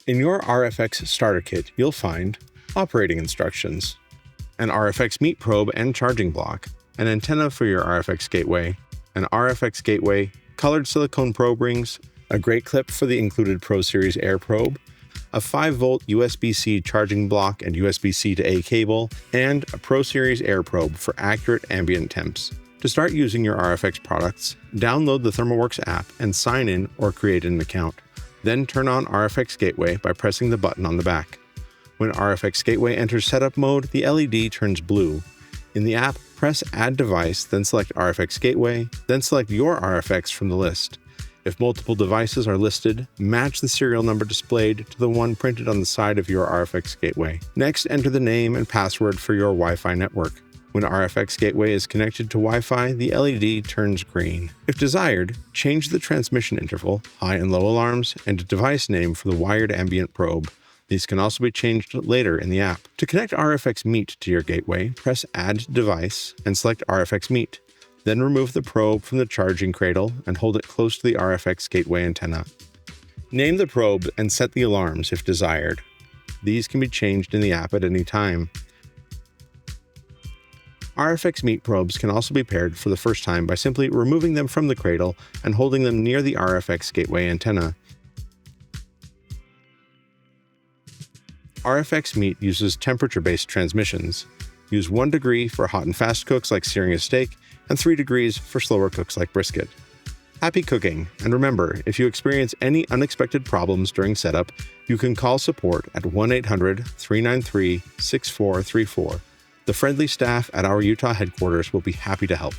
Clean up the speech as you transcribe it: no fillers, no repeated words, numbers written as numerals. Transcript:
In your RFX starter kit, you'll find operating instructions, an RFX MEAT probe and charging block, an antenna for your RFX gateway, an RFX gateway, colored silicone probe rings, a great clip for the included Pro Series Air probe, a 5-volt USB-C charging block and USB-C to A cable, and a Pro Series Air probe for accurate ambient temps. To start using your RFX products, download the ThermoWorks app and sign in or create an account. Then turn on RFX Gateway by pressing the button on the back. When RFX Gateway enters setup mode, the LED turns blue. In the app, press Add Device, then select RFX Gateway, then select your RFX from the list. If multiple devices are listed, match the serial number displayed to the one printed on the side of your RFX Gateway. Next, enter the name and password for your Wi-Fi network. When RFX Gateway is connected to Wi-Fi, the LED turns green. If desired, change the transmission interval, high and low alarms, and a device name for the wired ambient probe. These can also be changed later in the app. To connect RFX MEAT to your gateway, press Add Device and select RFX MEAT. Then remove the probe from the charging cradle and hold it close to the RFX gateway antenna. Name the probe and set the alarms if desired. These can be changed in the app at any time. RFX MEAT probes can also be paired for the first time by simply removing them from the cradle and holding them near the RFX gateway antenna. RFX MEAT uses temperature-based transmissions. Use 1 degree for hot and fast cooks like searing a steak, and 3 degrees for slower cooks like brisket. Happy cooking, and remember, if you experience any unexpected problems during setup, you can call support at 1-800-393-6434. The friendly staff at our Utah headquarters will be happy to help.